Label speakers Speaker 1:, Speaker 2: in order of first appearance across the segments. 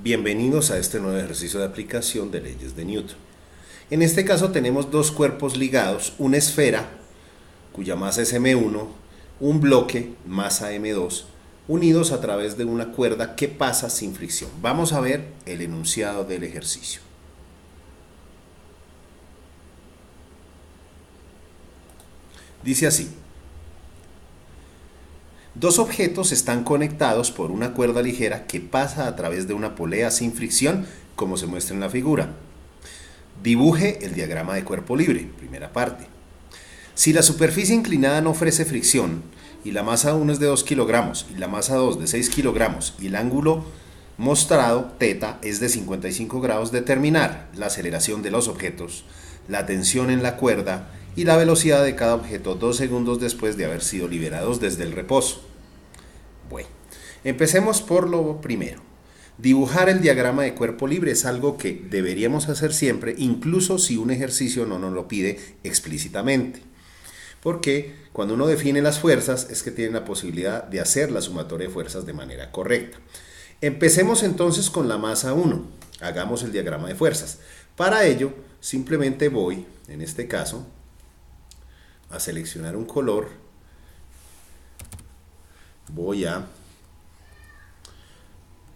Speaker 1: Bienvenidos a este nuevo ejercicio de aplicación de leyes de Newton. En este caso tenemos dos cuerpos ligados, una esfera cuya masa es m1, un bloque, masa m2, unidos a través de una cuerda que pasa sin fricción. Vamos a ver el enunciado del ejercicio. Dice así: dos objetos están conectados por una cuerda ligera que pasa a través de una polea sin fricción, como se muestra en la figura. Dibuje el diagrama de cuerpo libre, primera parte. Si la superficie inclinada no ofrece fricción y la masa 1 es de 2 kilogramos y la masa 2 de 6 kilogramos y el ángulo mostrado, θ, es de 55 grados, determinar la aceleración de los objetos, la tensión en la cuerda y la velocidad de cada objeto 2 segundos después de haber sido liberados desde el reposo. Bueno, empecemos por lo primero. Dibujar el diagrama de cuerpo libre es algo que deberíamos hacer siempre, incluso si un ejercicio no nos lo pide explícitamente. Porque cuando uno define las fuerzas es que tiene la posibilidad de hacer la sumatoria de fuerzas de manera correcta. Empecemos entonces con la masa 1. Hagamos el diagrama de fuerzas. Para ello, simplemente voy, en este caso, a seleccionar un color. Voy a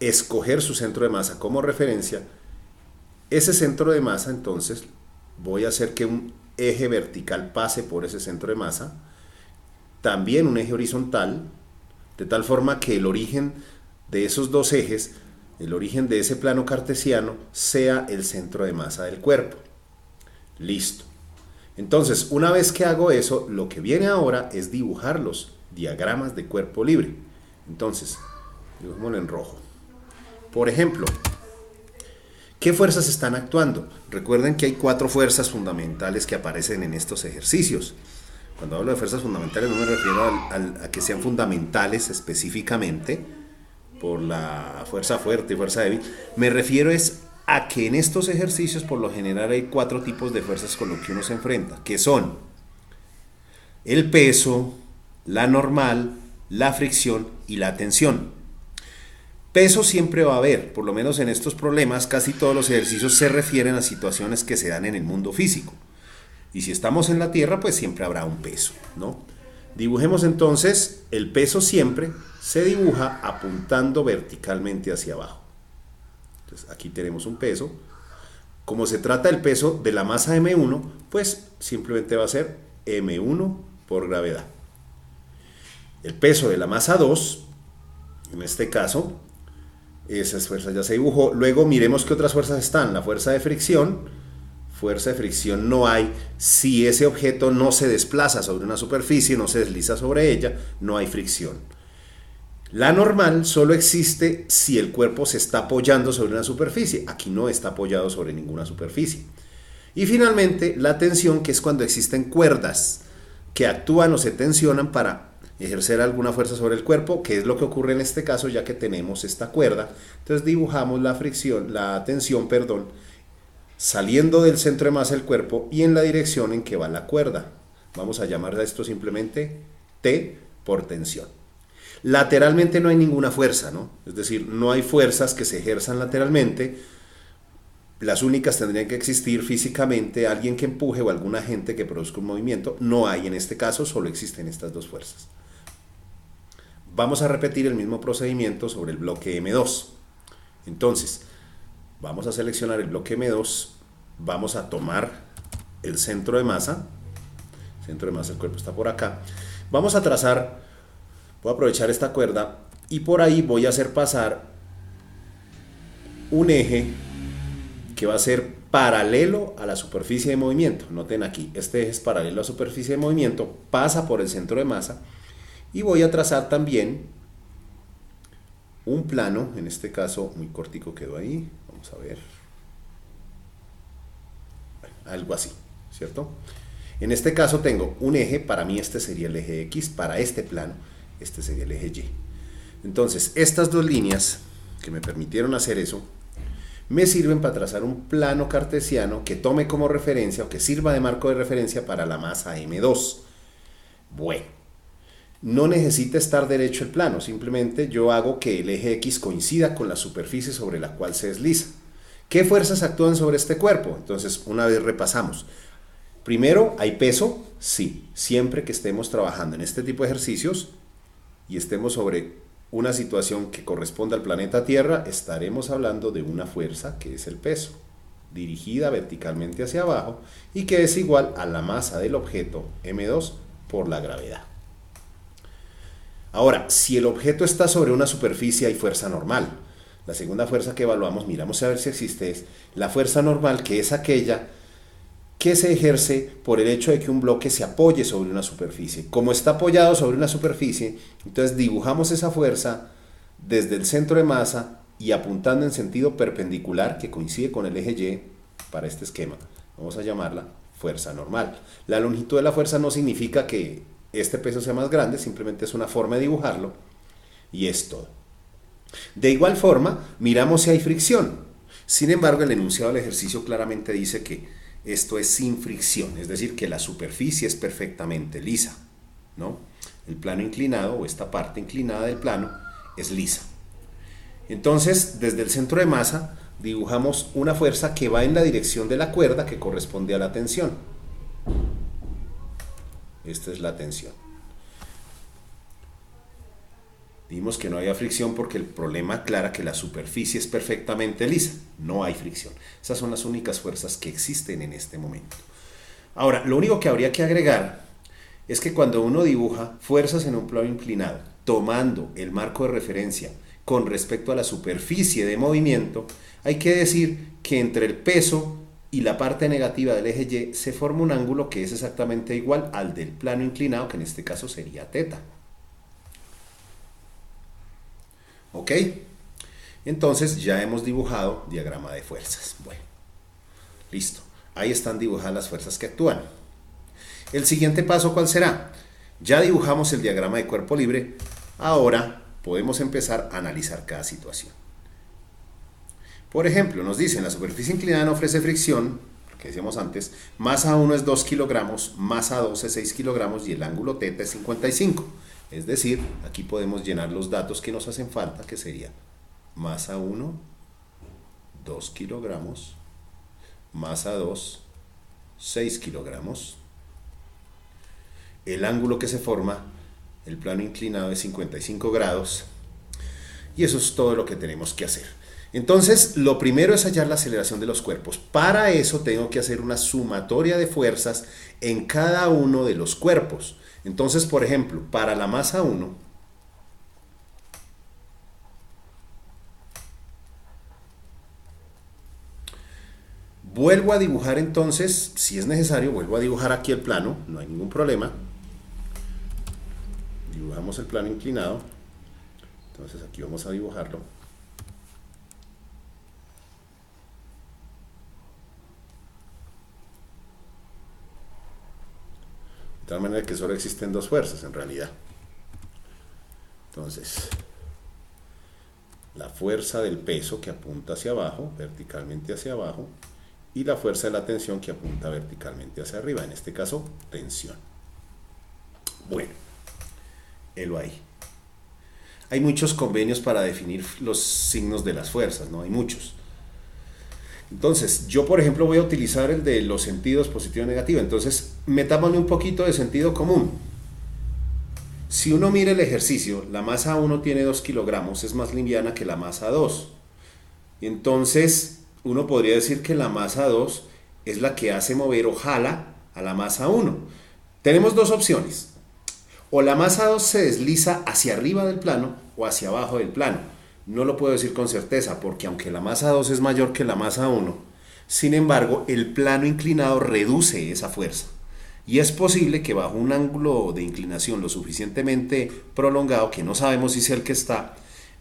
Speaker 1: escoger su centro de masa como referencia. Ese centro de masa, entonces, voy a hacer que un eje vertical pase por ese centro de masa, también un eje horizontal, de tal forma que el origen de esos dos ejes, el origen de ese plano cartesiano, sea el centro de masa del cuerpo. Listo. Entonces, una vez que hago eso, lo que viene ahora es dibujar los diagramas de cuerpo libre. Entonces, dibujémoslo en rojo. Por ejemplo, ¿qué fuerzas están actuando? Recuerden que hay 4 fuerzas fundamentales que aparecen en estos ejercicios. Cuando hablo de fuerzas fundamentales no me refiero a que sean fundamentales específicamente por la fuerza fuerte y fuerza débil. Me refiero a que en estos ejercicios por lo general hay 4 tipos de fuerzas con los que uno se enfrenta, que son el peso, la normal, la fricción y la tensión. Peso siempre va a haber, por lo menos en estos problemas, casi todos los ejercicios se refieren a situaciones que se dan en el mundo físico. Y si estamos en la Tierra, pues siempre habrá un peso, ¿no? Dibujemos entonces, el peso siempre se dibuja apuntando verticalmente hacia abajo. Entonces aquí tenemos un peso. Como se trata del peso de la masa M1, pues simplemente va a ser M1 por gravedad. El peso de la masa 2, en este caso, esas fuerzas ya se dibujó. Luego miremos qué otras fuerzas están. La fuerza de fricción. Fuerza de fricción no hay si ese objeto no se desplaza sobre una superficie, no se desliza sobre ella, no hay fricción. La normal solo existe si el cuerpo se está apoyando sobre una superficie. Aquí no está apoyado sobre ninguna superficie. Y finalmente la tensión, que es cuando existen cuerdas que actúan o se tensionan para ejercer alguna fuerza sobre el cuerpo, que es lo que ocurre en este caso ya que tenemos esta cuerda. Entonces dibujamos la fricción, la tensión, saliendo del centro de masa del cuerpo y en la dirección en que va la cuerda. Vamos a llamar a esto simplemente T por tensión. Lateralmente no hay ninguna fuerza, ¿no? Es decir, no hay fuerzas que se ejerzan lateralmente. Las únicas tendrían que existir físicamente alguien que empuje o algún agente que produzca un movimiento. No hay en este caso, solo existen estas dos fuerzas. Vamos a repetir el mismo procedimiento sobre el bloque M2. Entonces, vamos a seleccionar el bloque M2, vamos a tomar el centro de masa. El centro de masa del cuerpo está por acá. Vamos a trazar, voy a aprovechar esta cuerda y por ahí voy a hacer pasar un eje que va a ser paralelo a la superficie de movimiento. Noten aquí, este eje es paralelo a la superficie de movimiento, pasa por el centro de masa y voy a trazar también un plano, en este caso muy cortico quedó ahí, vamos a ver, algo así, ¿cierto? En este caso tengo un eje, para mí este sería el eje X, para este plano, este sería el eje Y. Entonces, estas dos líneas que me permitieron hacer eso, me sirven para trazar un plano cartesiano que tome como referencia o que sirva de marco de referencia para la masa M2. Bueno, No necesita estar derecho el plano, simplemente yo hago que el eje X coincida con la superficie sobre la cual se desliza. ¿Qué fuerzas actúan sobre este cuerpo? Entonces, una vez repasamos. Primero, ¿hay peso? Sí, siempre que estemos trabajando en este tipo de ejercicios y estemos sobre una situación que corresponde al planeta Tierra, estaremos hablando de una fuerza que es el peso, dirigida verticalmente hacia abajo y que es igual a la masa del objeto m2 por la gravedad. Ahora, si el objeto está sobre una superficie hay fuerza normal. La segunda fuerza que evaluamos, miramos a ver si existe, es la fuerza normal, que es aquella que se ejerce por el hecho de que un bloque se apoye sobre una superficie. Como está apoyado sobre una superficie, entonces dibujamos esa fuerza desde el centro de masa y apuntando en sentido perpendicular, que coincide con el eje Y para este esquema. Vamos a llamarla fuerza normal. La longitud de la fuerza no significa que este peso sea más grande, simplemente es una forma de dibujarlo y es todo. De igual forma, miramos si hay fricción. Sin embargo, el enunciado del ejercicio claramente dice que esto es sin fricción, es decir, que la superficie es perfectamente lisa, ¿no? El plano inclinado o esta parte inclinada del plano es lisa. Entonces, desde el centro de masa dibujamos una fuerza que va en la dirección de la cuerda que corresponde a la tensión. Esta es la tensión. Dijimos que no había fricción porque el problema aclara que la superficie es perfectamente lisa. No hay fricción. Esas son las únicas fuerzas que existen en este momento. Ahora, lo único que habría que agregar es que cuando uno dibuja fuerzas en un plano inclinado, tomando el marco de referencia con respecto a la superficie de movimiento, hay que decir que entre el peso y la parte negativa del eje Y se forma un ángulo que es exactamente igual al del plano inclinado, que en este caso sería θ. ¿Ok? Entonces ya hemos dibujado diagrama de fuerzas. Bueno, listo. Ahí están dibujadas las fuerzas que actúan. El siguiente paso, ¿cuál será? Ya dibujamos el diagrama de cuerpo libre. Ahora podemos empezar a analizar cada situación. Por ejemplo, nos dicen la superficie inclinada no ofrece fricción, que decíamos antes, masa 1 es 2 kilogramos, masa 2 es 6 kilogramos y el ángulo θ es 55. Es decir, aquí podemos llenar los datos que nos hacen falta, que sería masa 1, 2 kilogramos, masa 2, 6 kilogramos. El ángulo que se forma, el plano inclinado es 55 grados. Y eso es todo lo que tenemos que hacer. Entonces, lo primero es hallar la aceleración de los cuerpos. Para eso tengo que hacer una sumatoria de fuerzas en cada uno de los cuerpos. Entonces, por ejemplo, para la masa 1, vuelvo a dibujar entonces, si es necesario, vuelvo a dibujar aquí el plano, no hay ningún problema. Dibujamos el plano inclinado. Entonces aquí vamos a dibujarlo. De tal manera que solo existen dos fuerzas en realidad. Entonces, la fuerza del peso que apunta hacia abajo, verticalmente hacia abajo, y la fuerza de la tensión que apunta verticalmente hacia arriba, en este caso, tensión. Bueno, helo ahí. Hay muchos convenios para definir los signos de las fuerzas, ¿no? Hay muchos. Entonces, yo por ejemplo voy a utilizar el de los sentidos positivo y negativo. Entonces, metámosle un poquito de sentido común. Si uno mira el ejercicio, la masa 1 tiene 2 kilogramos, es más liviana que la masa 2. Entonces, uno podría decir que la masa 2 es la que hace mover o jala a la masa 1. Tenemos dos opciones. O la masa 2 se desliza hacia arriba del plano o hacia abajo del plano. No lo puedo decir con certeza porque aunque la masa 2 es mayor que la masa 1, sin embargo el plano inclinado reduce esa fuerza. Y es posible que bajo un ángulo de inclinación lo suficientemente prolongado, que no sabemos si es el que está,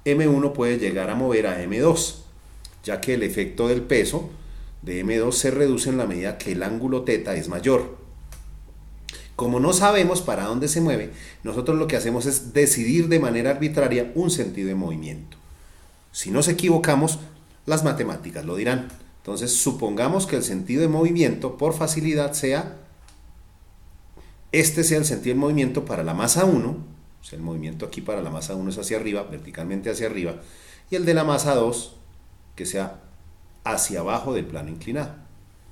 Speaker 1: M1 puede llegar a mover a M2, ya que el efecto del peso de M2 se reduce en la medida que el ángulo θ es mayor. Como no sabemos para dónde se mueve, nosotros lo que hacemos es decidir de manera arbitraria un sentido de movimiento. Si nos equivocamos, las matemáticas lo dirán. Entonces, supongamos que el sentido de movimiento, por facilidad, sea el sentido de movimiento para la masa 1 O sea, el movimiento aquí para la masa 1 es hacia arriba, verticalmente hacia arriba, y el de la masa 2 que sea hacia abajo del plano inclinado.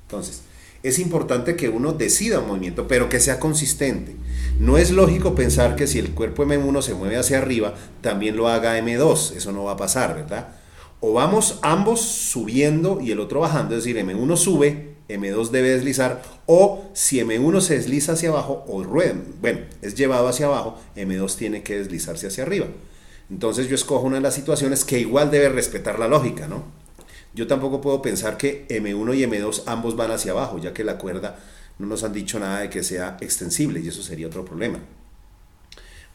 Speaker 1: Entonces, es importante que uno decida un movimiento, pero que sea consistente. No es lógico pensar que si el cuerpo M1 se mueve hacia arriba, también lo haga M2. Eso no va a pasar, ¿verdad? O vamos ambos subiendo y el otro bajando, es decir, M1 sube, M2 debe deslizar, o si M1 se desliza hacia abajo, o rueda, bueno, es llevado hacia abajo, M2 tiene que deslizarse hacia arriba. Entonces yo escojo una de las situaciones que igual debe respetar la lógica, ¿no? Yo tampoco puedo pensar que M1 y M2 ambos van hacia abajo, ya que la cuerda no nos han dicho nada de que sea extensible y eso sería otro problema.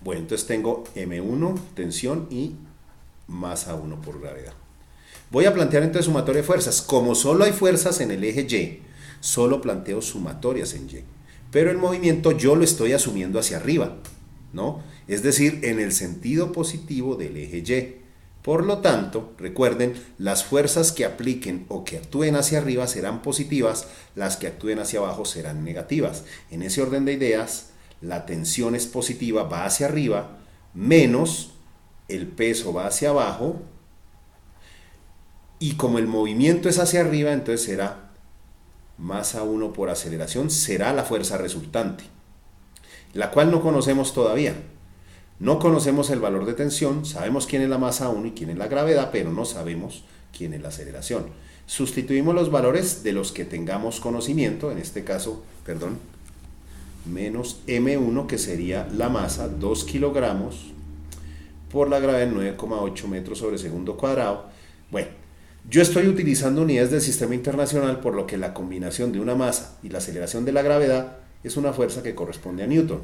Speaker 1: Bueno, entonces tengo M1, tensión y masa 1 por gravedad. Voy a plantear entonces sumatoria de fuerzas. Como solo hay fuerzas en el eje Y, solo planteo sumatorias en Y. Pero el movimiento yo lo estoy asumiendo hacia arriba, ¿no? Es decir, en el sentido positivo del eje Y. Por lo tanto, recuerden, las fuerzas que apliquen o que actúen hacia arriba serán positivas, las que actúen hacia abajo serán negativas. En ese orden de ideas, la tensión es positiva, va hacia arriba, menos el peso va hacia abajo, y como el movimiento es hacia arriba, entonces será masa 1 por aceleración, será la fuerza resultante, la cual no conocemos todavía. No conocemos el valor de tensión, sabemos quién es la masa 1 y quién es la gravedad, pero no sabemos quién es la aceleración. Sustituimos los valores de los que tengamos conocimiento, en este caso, menos M1, que sería la masa, 2 kilogramos, por la gravedad 9,8 metros sobre segundo cuadrado. Bueno, yo estoy utilizando unidades del sistema internacional, por lo que la combinación de una masa y la aceleración de la gravedad es una fuerza que corresponde a Newton.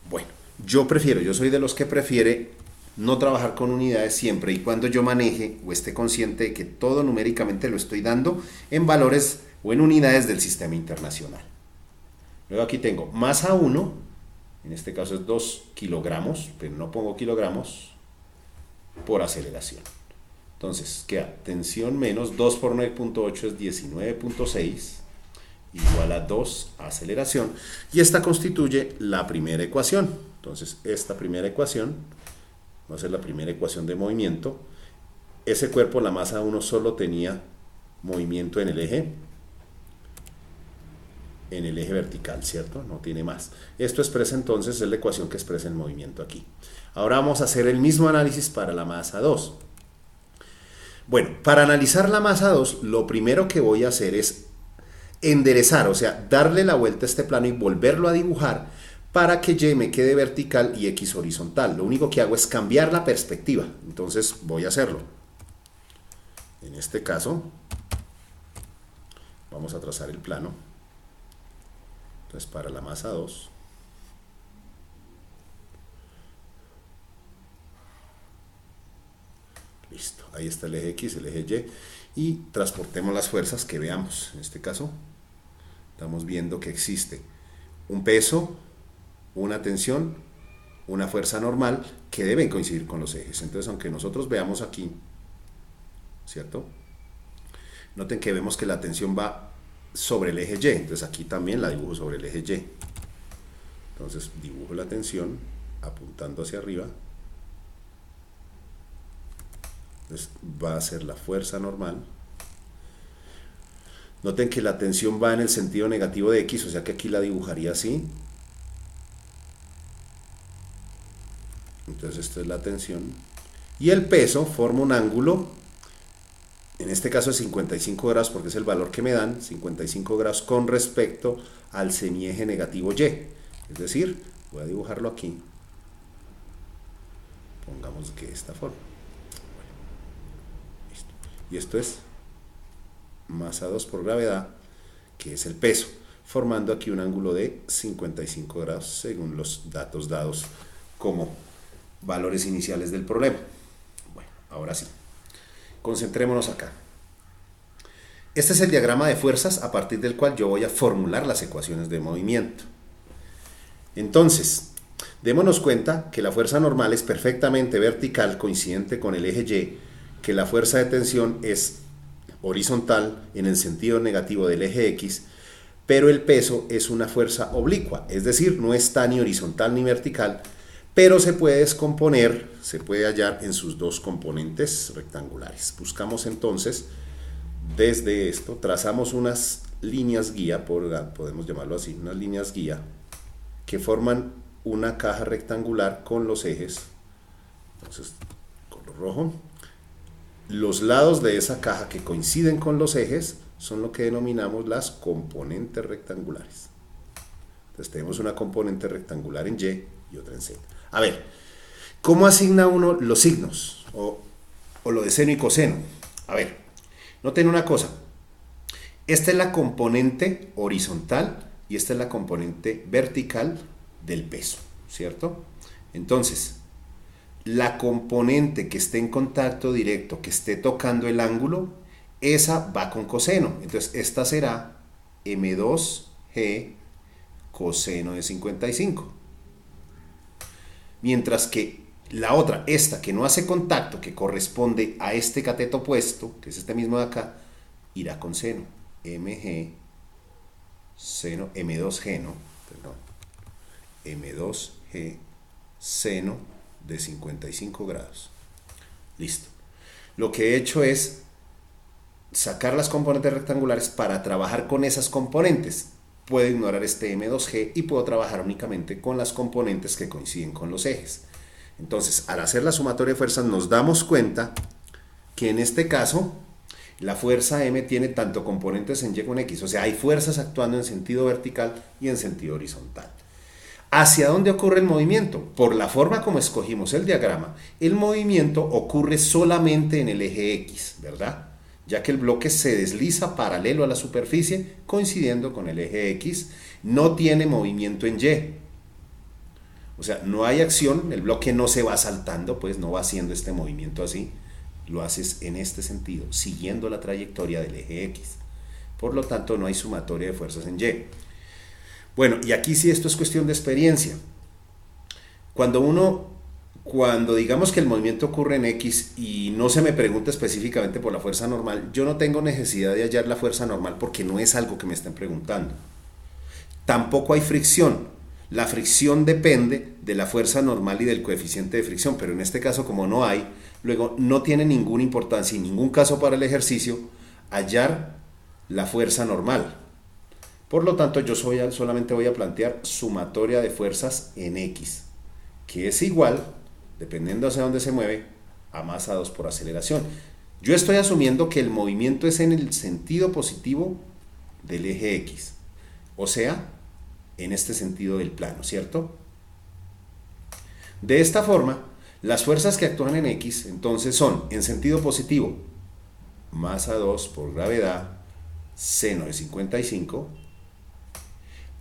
Speaker 1: Bueno, yo soy de los que prefiere no trabajar con unidades siempre y cuando yo maneje o esté consciente de que todo numéricamente lo estoy dando en valores o en unidades del sistema internacional. Luego aquí tengo masa 1, en este caso es 2 kilogramos, pero no pongo kilogramos, por aceleración. Entonces queda tensión menos 2 por 9.8 es 19.6. Igual a 2 aceleración, y esta constituye la primera ecuación. Entonces esta primera ecuación va a ser la primera ecuación de movimiento. Ese cuerpo, la masa 1, solo tenía movimiento en el eje vertical, ¿cierto? No tiene más. Esto expresa entonces, es la ecuación que expresa el movimiento aquí. Ahora vamos a hacer el mismo análisis para la masa 2. Bueno, para analizar la masa 2, lo primero que voy a hacer es enderezar, o sea, darle la vuelta a este plano y volverlo a dibujar para que Y me quede vertical y X horizontal. Lo único que hago es cambiar la perspectiva, entonces voy a hacerlo. En este caso, vamos a trazar el plano. Entonces, para la masa 2, listo, ahí está el eje X, el eje Y, y transportemos las fuerzas que veamos. En este caso, estamos viendo que existe un peso, una tensión, una fuerza normal que deben coincidir con los ejes. Entonces, aunque nosotros veamos aquí, ¿cierto? Noten que vemos que la tensión va sobre el eje Y, entonces aquí también la dibujo sobre el eje Y. Entonces dibujo la tensión apuntando hacia arriba. Entonces va a ser la fuerza normal. Noten que la tensión va en el sentido negativo de X, o sea que aquí la dibujaría así. Entonces esto es la tensión. Y el peso forma un ángulo, en este caso es 55 grados porque es el valor que me dan, 55 grados con respecto al semieje negativo Y. Es decir, voy a dibujarlo aquí. Pongamos que de esta forma. Bueno, listo. Y esto es masa 2 por gravedad, que es el peso, formando aquí un ángulo de 55 grados según los datos dados como valores iniciales del problema. Bueno, ahora sí, concentrémonos acá. Este es el diagrama de fuerzas a partir del cual yo voy a formular las ecuaciones de movimiento. Entonces, démonos cuenta que la fuerza normal es perfectamente vertical, coincidente con el eje Y, que la fuerza de tensión es horizontal en el sentido negativo del eje X, pero el peso es una fuerza oblicua, es decir, no está ni horizontal ni vertical, pero se puede descomponer, se puede hallar en sus dos componentes rectangulares. Buscamos entonces, desde esto, trazamos unas líneas guía, podemos llamarlo así, unas líneas guía, que forman una caja rectangular con los ejes, entonces, color rojo. Los lados de esa caja que coinciden con los ejes son lo que denominamos las componentes rectangulares. Entonces tenemos una componente rectangular en Y y otra en Z. A ver, ¿cómo asigna uno los signos? O lo de seno y coseno. A ver, noten una cosa. Esta es la componente horizontal y esta es la componente vertical del peso, ¿cierto? Entonces, la componente que esté en contacto directo, que esté tocando el ángulo, esa va con coseno. Entonces, esta será M2G coseno de 55. Mientras que la otra, esta que no hace contacto, que corresponde a este cateto opuesto, que es este mismo de acá, irá con seno. MG seno, M2G, ¿no? Perdón. M2G seno de 55 grados. Listo. Lo que he hecho es sacar las componentes rectangulares para trabajar con esas componentes. Puedo ignorar este M2G y puedo trabajar únicamente con las componentes que coinciden con los ejes. Entonces, al hacer la sumatoria de fuerzas nos damos cuenta que en este caso la fuerza M tiene tanto componentes en Y como en X, o sea, hay fuerzas actuando en sentido vertical y en sentido horizontal. ¿Hacia dónde ocurre el movimiento? Por la forma como escogimos el diagrama, el movimiento ocurre solamente en el eje X, ¿verdad? Ya que el bloque se desliza paralelo a la superficie, coincidiendo con el eje X, no tiene movimiento en Y. O sea, no hay acción, el bloque no se va saltando, pues no va haciendo este movimiento así, lo haces en este sentido, siguiendo la trayectoria del eje X. Por lo tanto, no hay sumatoria de fuerzas en Y. Bueno, y aquí sí esto es cuestión de experiencia. Cuando digamos que el movimiento ocurre en X y no se me pregunta específicamente por la fuerza normal, yo no tengo necesidad de hallar la fuerza normal porque no es algo que me estén preguntando. Tampoco hay fricción. La fricción depende de la fuerza normal y del coeficiente de fricción, pero en este caso como no hay, luego no tiene ninguna importancia en ningún caso para el ejercicio hallar la fuerza normal. Por lo tanto, yo solamente voy a plantear sumatoria de fuerzas en X, que es igual, dependiendo hacia dónde se mueve, a masa 2 por aceleración. Yo estoy asumiendo que el movimiento es en el sentido positivo del eje X, o sea, en este sentido del plano, ¿cierto? De esta forma, las fuerzas que actúan en X entonces son, en sentido positivo, masa 2 por gravedad, seno de 55,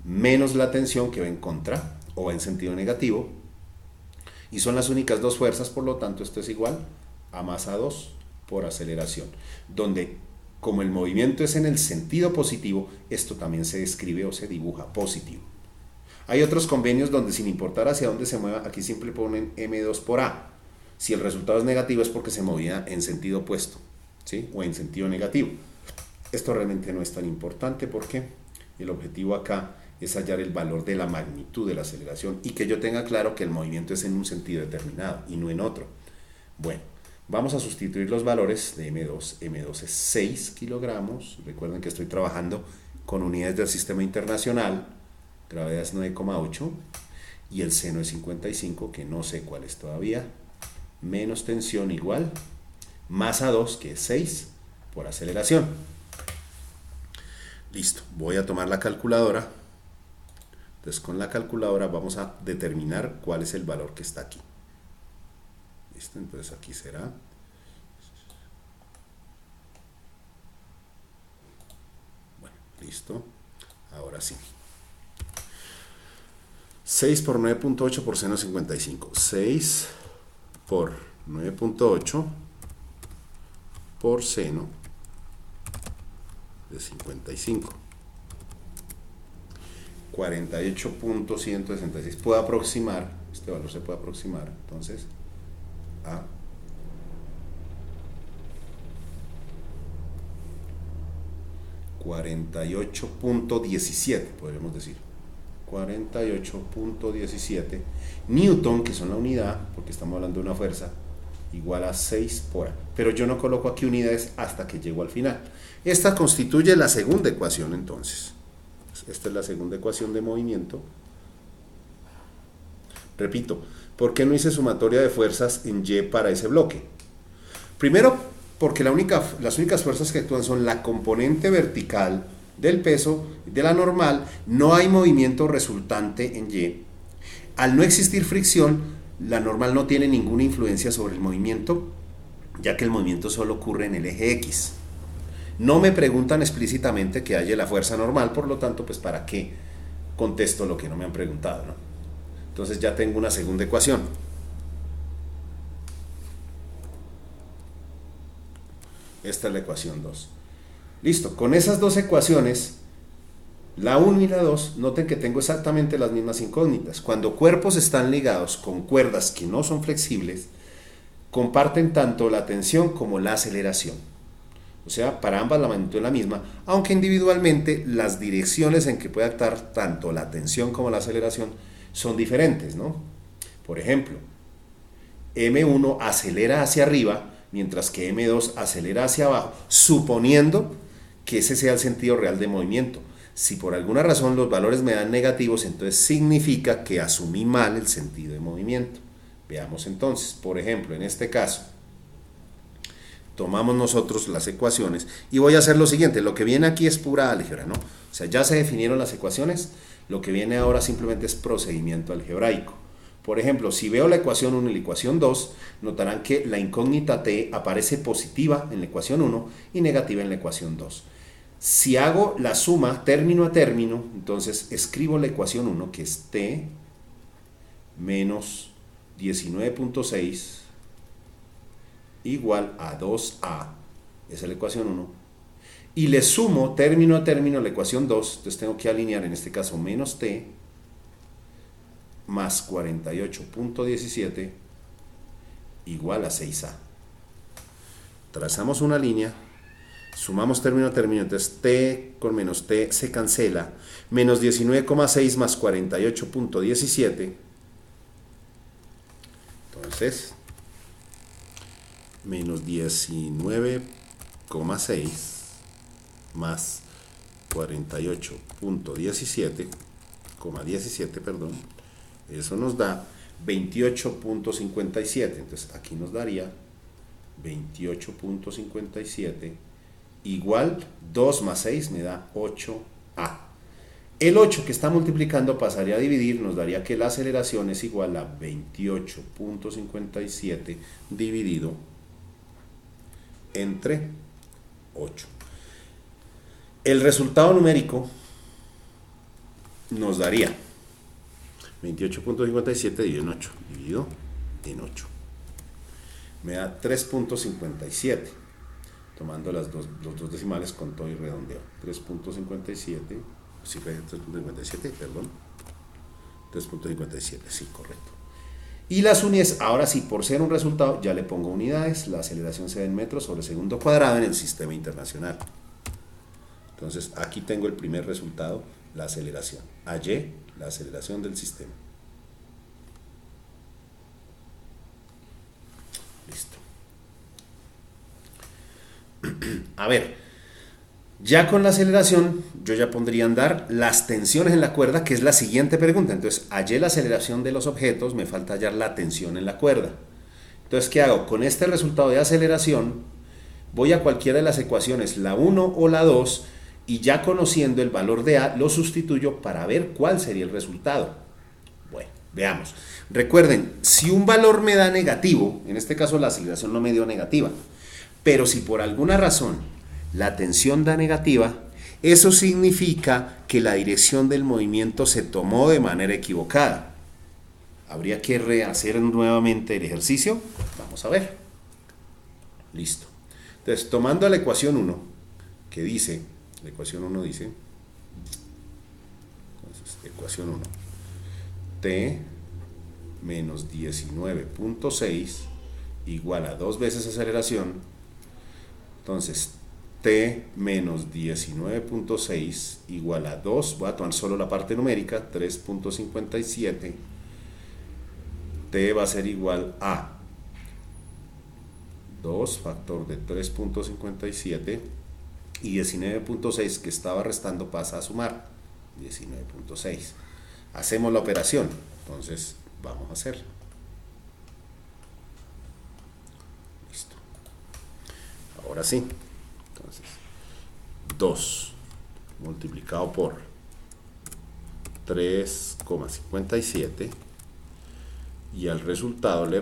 Speaker 1: menos la tensión que va en contra o va en sentido negativo, y son las únicas dos fuerzas, por lo tanto esto es igual a masa 2 por aceleración, donde como el movimiento es en el sentido positivo, esto también se describe o se dibuja positivo. Hay otros convenios donde sin importar hacia dónde se mueva, aquí siempre ponen M2 por A. Si el resultado es negativo es porque se movía en sentido opuesto, ¿sí? O en sentido negativo. Esto realmente no es tan importante porque el objetivo acá es hallar el valor de la magnitud de la aceleración y que yo tenga claro que el movimiento es en un sentido determinado y no en otro. Bueno, vamos a sustituir los valores de M2. M2 es 6 kilogramos. Recuerden que estoy trabajando con unidades del sistema internacional. Gravedad es 9,8 y el seno es 55, que no sé cuál es todavía, menos tensión igual, masa 2, que es 6, por aceleración. Listo, voy a tomar la calculadora. Entonces con la calculadora vamos a determinar cuál es el valor que está aquí. Listo, entonces aquí será bueno, listo, ahora sí. 6 por 9.8 por seno 55. 6 por 9.8 por seno de 55. 48.166. Puedo aproximar, este valor se puede aproximar, entonces, a 48.17, podríamos decir. 48.17 Newton, que son la unidad, porque estamos hablando de una fuerza, igual a 6 por A. Pero yo no coloco aquí unidades hasta que llego al final. Esta constituye la segunda ecuación entonces. Esta es la segunda ecuación de movimiento. Repito, ¿por qué no hice sumatoria de fuerzas en Y para ese bloque? Primero, porque las únicas fuerzas que actúan son la componente vertical del peso, de la normal, no hay movimiento resultante en Y. Al no existir fricción, la normal no tiene ninguna influencia sobre el movimiento, ya que el movimiento solo ocurre en el eje X. No me preguntan explícitamente que haya la fuerza normal, por lo tanto, pues ¿para qué contesto lo que no me han preguntado, ¿no? Entonces ya tengo una segunda ecuación. Esta es la ecuación 2. Listo, con esas dos ecuaciones, la 1 y la 2, noten que tengo exactamente las mismas incógnitas. Cuando cuerpos están ligados con cuerdas que no son flexibles, comparten tanto la tensión como la aceleración. O sea, para ambas la magnitud es la misma, aunque individualmente las direcciones en que puede actuar tanto la tensión como la aceleración son diferentes, ¿no? Por ejemplo, M1 acelera hacia arriba, mientras que M2 acelera hacia abajo, suponiendo que ese sea el sentido real de movimiento. Si por alguna razón los valores me dan negativos, entonces significa que asumí mal el sentido de movimiento. Veamos entonces, por ejemplo, en este caso, tomamos nosotros las ecuaciones y voy a hacer lo siguiente. Lo que viene aquí es pura álgebra, ¿no? O sea, ya se definieron las ecuaciones, lo que viene ahora simplemente es procedimiento algebraico. Por ejemplo, si veo la ecuación 1 y la ecuación 2, notarán que la incógnita t aparece positiva en la ecuación 1 y negativa en la ecuación 2. Si hago la suma término a término, entonces escribo la ecuación 1, que es t menos 19.6 igual a 2a, esa es la ecuación 1, y le sumo término a término la ecuación 2, entonces tengo que alinear en este caso menos t más 48.17 igual a 6a. Trazamos una línea, sumamos término a término, entonces t con menos t se cancela, menos 19,6 más 48.17, entonces menos 19,6 más 48.17, 17, perdón, eso nos da 28.57, entonces aquí nos daría 28.57 igual 2 más 6 me da 8a. El 8 que está multiplicando pasaría a dividir, nos daría que la aceleración es igual a 28.57 dividido entre 8. El resultado numérico nos daría 28.57 dividido en 8, dividido en 8. Me da 3.57, tomando los dos decimales con todo y redondeo. 3.57, sí, 3.57, perdón. 3.57, sí, correcto. Y las unidades, ahora sí, por ser un resultado, ya le pongo unidades. La aceleración se da en metros sobre segundo cuadrado en el sistema internacional. Entonces, aquí tengo el primer resultado, la aceleración. Y, la aceleración del sistema. Listo. A ver, ya con la aceleración, yo ya pondría a andar las tensiones en la cuerda, que es la siguiente pregunta. Entonces, hallé la aceleración de los objetos, me falta hallar la tensión en la cuerda. Entonces, ¿qué hago? Con este resultado de aceleración, voy a cualquiera de las ecuaciones, la 1 o la 2, y ya conociendo el valor de A, lo sustituyo para ver cuál sería el resultado. Bueno, veamos. Recuerden, si un valor me da negativo, en este caso la aceleración no me dio negativa, pero si por alguna razón la tensión da negativa, eso significa que la dirección del movimiento se tomó de manera equivocada. Habría que rehacer nuevamente el ejercicio. Vamos a ver. Listo. Entonces, tomando la ecuación 1, que dice, la ecuación 1 dice, entonces, ecuación 1, t menos 19.6 igual a 2 veces aceleración. Entonces, t menos 19.6 igual a 2, voy a tomar solo la parte numérica, 3.57, t va a ser igual a 2 factor de 3.57 y 19.6 que estaba restando pasa a sumar 19.6. Hacemos la operación, entonces vamos a hacerla. Listo. Ahora sí, entonces 2 multiplicado por 3,57 y al resultado le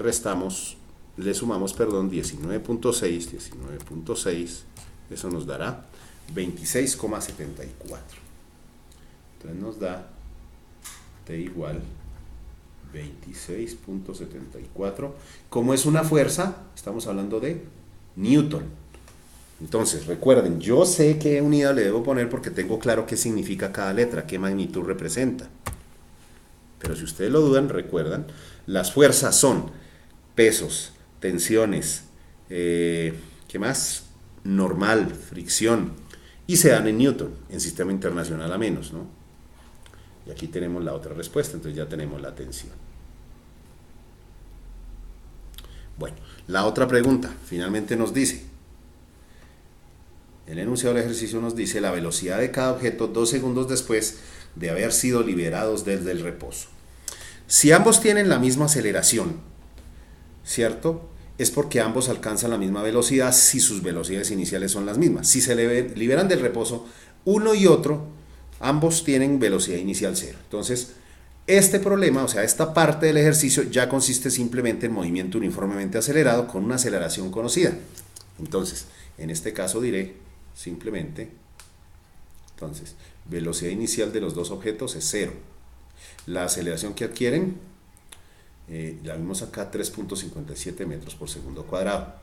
Speaker 1: sumamos 19.6, eso nos dará 26,74. Entonces nos da t igual 26.74. Como es una fuerza, estamos hablando de Newton. Entonces, recuerden, yo sé qué unidad le debo poner porque tengo claro qué significa cada letra, qué magnitud representa. Pero si ustedes lo dudan, recuerdan, las fuerzas son pesos, tensiones, ¿qué más? Normal, fricción, y se dan en Newton, en sistema internacional a menos, ¿no? Y aquí tenemos la otra respuesta, entonces ya tenemos la tensión. Bueno, la otra pregunta, finalmente nos dice, el enunciado del ejercicio nos dice la velocidad de cada objeto 2 segundos después de haber sido liberados desde el reposo. Si ambos tienen la misma aceleración, ¿cierto? Es porque ambos alcanzan la misma velocidad si sus velocidades iniciales son las mismas. Si se liberan del reposo, uno y otro, ambos tienen velocidad inicial cero. Entonces, este problema, o sea, esta parte del ejercicio ya consiste simplemente en movimiento uniformemente acelerado con una aceleración conocida. Entonces, en este caso diré simplemente, entonces, velocidad inicial de los dos objetos es cero. La aceleración que adquieren, la vimos acá, 3.57 metros por segundo cuadrado.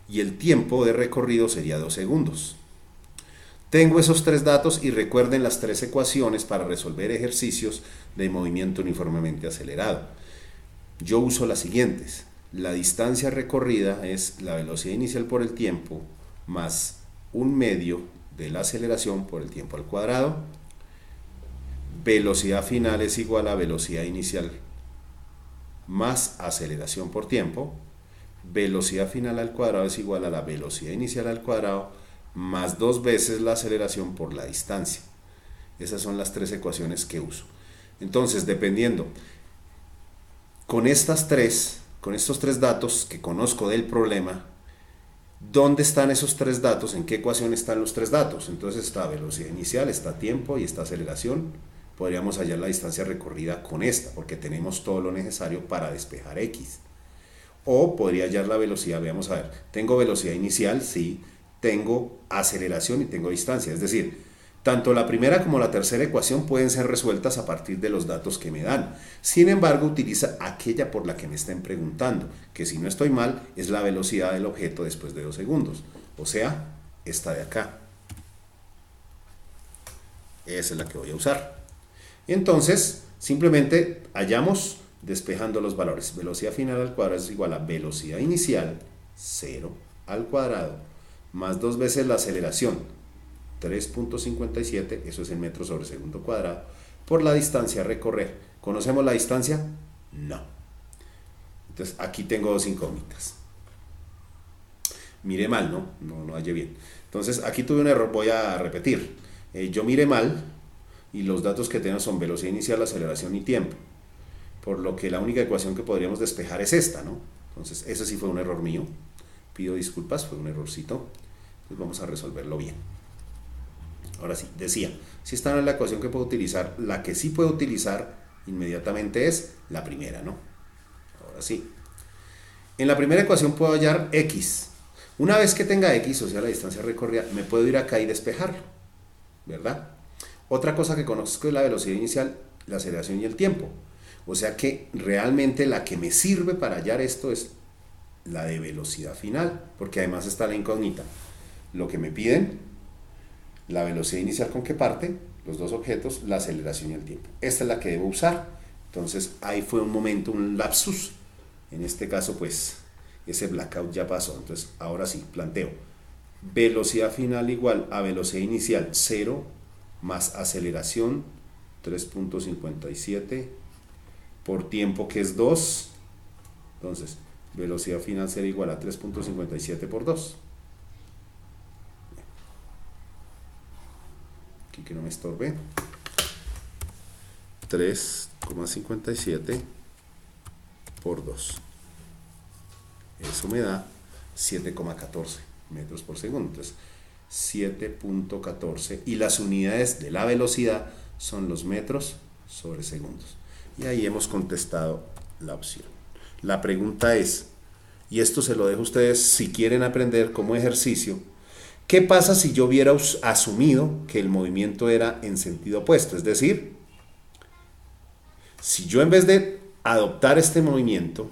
Speaker 1: Y el tiempo de recorrido sería 2 segundos. Tengo esos tres datos y recuerden las tres ecuaciones para resolver ejercicios de movimiento uniformemente acelerado. Yo uso las siguientes. La distancia recorrida es la velocidad inicial por el tiempo más un medio de la aceleración por el tiempo al cuadrado. Velocidad final es igual a velocidad inicial más aceleración por tiempo. Velocidad final al cuadrado es igual a la velocidad inicial al cuadrado más 2 veces la aceleración por la distancia. Esas son las tres ecuaciones que uso. Entonces, dependiendo, con estos tres datos que conozco del problema, ¿dónde están esos tres datos? ¿En qué ecuación están los tres datos? Entonces está velocidad inicial, está tiempo y está aceleración. Podríamos hallar la distancia recorrida con esta, porque tenemos todo lo necesario para despejar X. O podría hallar la velocidad, veamos a ver, tengo velocidad inicial, sí, tengo aceleración y tengo distancia. Es decir, tanto la primera como la tercera ecuación pueden ser resueltas a partir de los datos que me dan. Sin embargo, utiliza aquella por la que me estén preguntando, que si no estoy mal, es la velocidad del objeto después de 2 segundos. O sea, esta de acá. Esa es la que voy a usar. Entonces, simplemente hallamos despejando los valores. Velocidad final al cuadrado es igual a velocidad inicial, 0 al cuadrado, más 2 veces la aceleración, 3.57, eso es en metros sobre segundo cuadrado, por la distancia a recorrer. ¿Conocemos la distancia? No. Entonces, aquí tengo dos incógnitas. Miré mal, ¿no? No hallé bien. Entonces, aquí tuve un error, voy a repetir. Yo miré mal y los datos que tengo son velocidad inicial, aceleración y tiempo. Por lo que la única ecuación que podríamos despejar es esta, ¿no? Entonces, ese sí fue un error mío. Pido disculpas, fue un errorcito. Entonces vamos a resolverlo bien. Ahora sí, decía, si esta no es la ecuación que puedo utilizar, la que sí puedo utilizar inmediatamente es la primera, ¿no? Ahora sí. En la primera ecuación puedo hallar X. Una vez que tenga X, o sea la distancia recorrida, me puedo ir acá y despejarlo, ¿verdad? Otra cosa que conozco es la velocidad inicial, la aceleración y el tiempo. O sea que realmente la que me sirve para hallar esto es la de velocidad final, porque además está la incógnita. Lo que me piden, la velocidad inicial con que parte, los dos objetos, la aceleración y el tiempo. Esta es la que debo usar. Entonces ahí fue un momento, un lapsus. En este caso pues ese blackout ya pasó. Entonces, ahora sí, planteo. Velocidad final igual a velocidad inicial 0 más aceleración 3.57 por tiempo que es 2. Entonces, velocidad final será igual a 3.57 por 2. Aquí que no me estorbe. 3,57 por 2. Eso me da 7,14 metros por segundo. Entonces, 7.14. Y las unidades de la velocidad son los metros sobre segundos. Y ahí hemos contestado la opción. La pregunta es, y esto se lo dejo a ustedes si quieren aprender como ejercicio, ¿qué pasa si yo hubiera asumido que el movimiento era en sentido opuesto? Es decir, si yo en vez de adoptar este movimiento,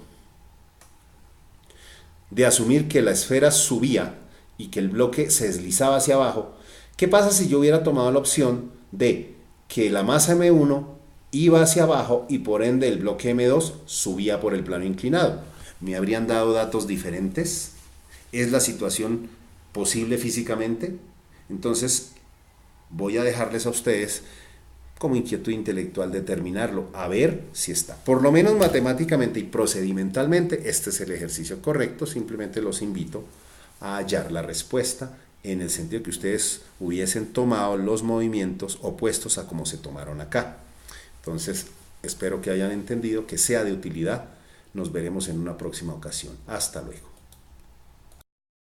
Speaker 1: de asumir que la esfera subía y que el bloque se deslizaba hacia abajo, ¿qué pasa si yo hubiera tomado la opción de que la masa M1 iba hacia abajo y por ende el bloque M2 subía por el plano inclinado? ¿Me habrían dado datos diferentes? ¿Es la situación posible físicamente? Entonces voy a dejarles a ustedes como inquietud intelectual determinarlo, a ver si está. Por lo menos matemáticamente y procedimentalmente este es el ejercicio correcto. Simplemente los invito a hallar la respuesta en el sentido que ustedes hubiesen tomado los movimientos opuestos a como se tomaron acá. Entonces, espero que hayan entendido, que sea de utilidad. Nos veremos en una próxima ocasión. Hasta luego.